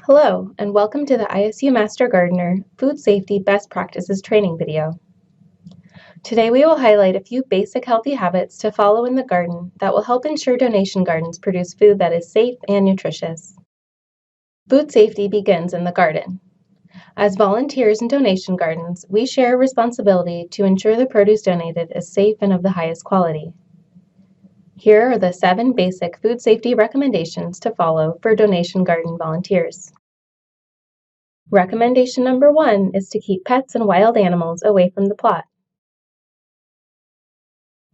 Hello, and welcome to the ISU Master Gardener Food Safety Best Practices training video. Today we will highlight a few basic healthy habits to follow in the garden that will help ensure donation gardens produce food that is safe and nutritious. Food safety begins in the garden. As volunteers in donation gardens, we share a responsibility to ensure the produce donated is safe and of the highest quality. Here are the 7 basic food safety recommendations to follow for donation garden volunteers. Recommendation number 1 is to keep pets and wild animals away from the plot.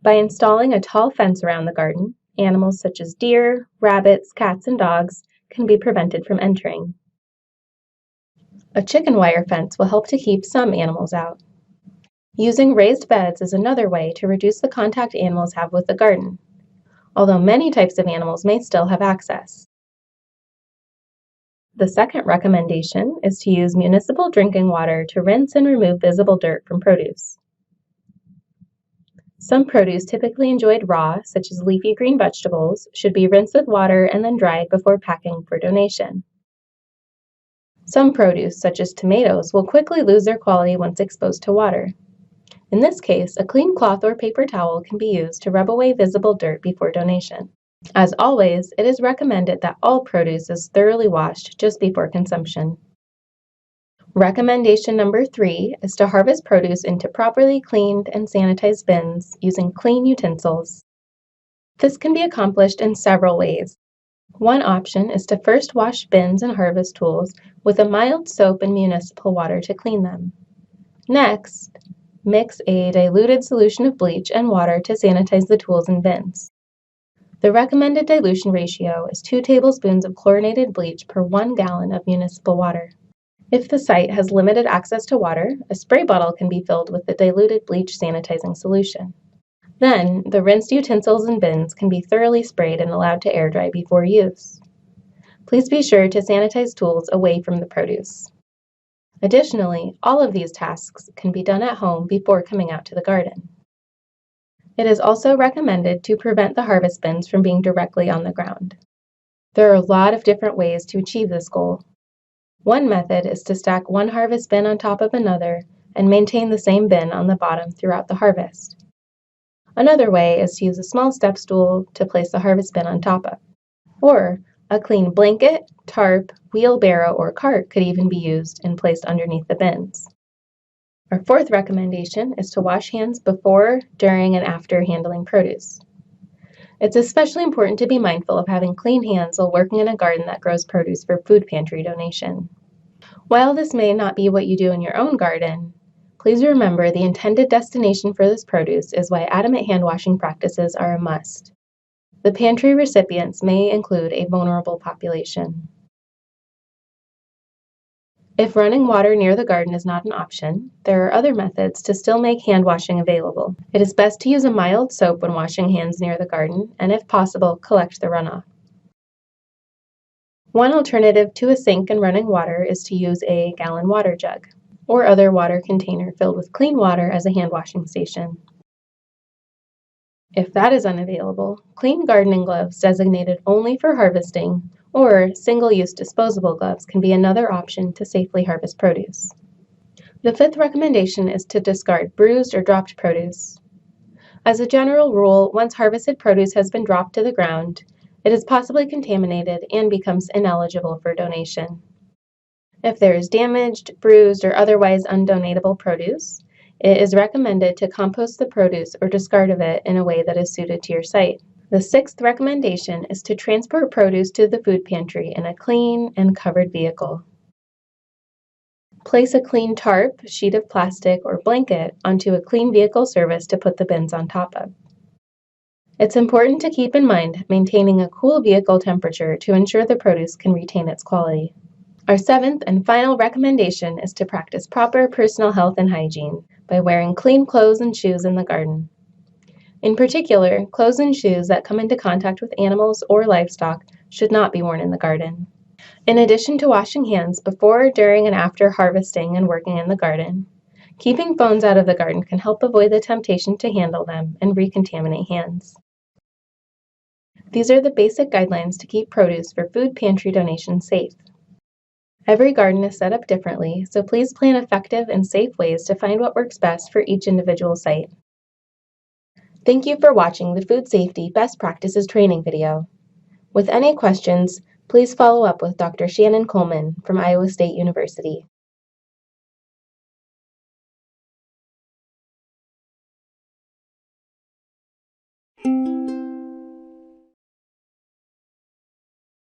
By installing a tall fence around the garden, animals such as deer, rabbits, cats, and dogs can be prevented from entering. A chicken wire fence will help to keep some animals out. Using raised beds is another way to reduce the contact animals have with the garden, although many types of animals may still have access. The second recommendation is to use municipal drinking water to rinse and remove visible dirt from produce. Some produce typically enjoyed raw, such as leafy green vegetables, should be rinsed with water and then dried before packing for donation. Some produce, such as tomatoes, will quickly lose their quality once exposed to water. In this case, a clean cloth or paper towel can be used to rub away visible dirt before donation. As always, it is recommended that all produce is thoroughly washed just before consumption. Recommendation number 3 is to harvest produce into properly cleaned and sanitized bins using clean utensils. This can be accomplished in several ways. One option is to first wash bins and harvest tools with a mild soap and municipal water to clean them. Next, mix a diluted solution of bleach and water to sanitize the tools and bins. The recommended dilution ratio is 2 tablespoons of chlorinated bleach per 1 gallon of municipal water. If the site has limited access to water, a spray bottle can be filled with the diluted bleach sanitizing solution. Then, the rinsed utensils and bins can be thoroughly sprayed and allowed to air dry before use. Please be sure to sanitize tools away from the produce. Additionally, all of these tasks can be done at home before coming out to the garden. It is also recommended to prevent the harvest bins from being directly on the ground. There are a lot of different ways to achieve this goal. One method is to stack one harvest bin on top of another and maintain the same bin on the bottom throughout the harvest. Another way is to use a small step stool to place the harvest bin on top of. Or a clean blanket, tarp, wheelbarrow, or cart could even be used and placed underneath the bins. Our fourth recommendation is to wash hands before, during, and after handling produce. It's especially important to be mindful of having clean hands while working in a garden that grows produce for food pantry donation. While this may not be what you do in your own garden, please remember the intended destination for this produce is why adamant hand washing practices are a must. The pantry recipients may include a vulnerable population. If running water near the garden is not an option, there are other methods to still make hand washing available. It is best to use a mild soap when washing hands near the garden, and if possible, collect the runoff. One alternative to a sink and running water is to use a gallon water jug or other water container filled with clean water as a hand washing station. If that is unavailable, clean gardening gloves designated only for harvesting or single-use disposable gloves can be another option to safely harvest produce. The fifth recommendation is to discard bruised or dropped produce. As a general rule, once harvested produce has been dropped to the ground, it is possibly contaminated and becomes ineligible for donation. If there is damaged, bruised, or otherwise undonatable produce, it is recommended to compost the produce or discard of it in a way that is suited to your site. The sixth recommendation is to transport produce to the food pantry in a clean and covered vehicle. Place a clean tarp, sheet of plastic, or blanket onto a clean vehicle surface to put the bins on top of. It's important to keep in mind maintaining a cool vehicle temperature to ensure the produce can retain its quality. Our seventh and final recommendation is to practice proper personal health and hygiene by wearing clean clothes and shoes in the garden. In particular, clothes and shoes that come into contact with animals or livestock should not be worn in the garden. In addition to washing hands before, during, and after harvesting and working in the garden, keeping phones out of the garden can help avoid the temptation to handle them and recontaminate hands. These are the basic guidelines to keep produce for food pantry donation safe. Every garden is set up differently, so please plan effective and safe ways to find what works best for each individual site. Thank you for watching the Food Safety Best Practices training video. With any questions, please follow up with Dr. Shannon Coleman from Iowa State University.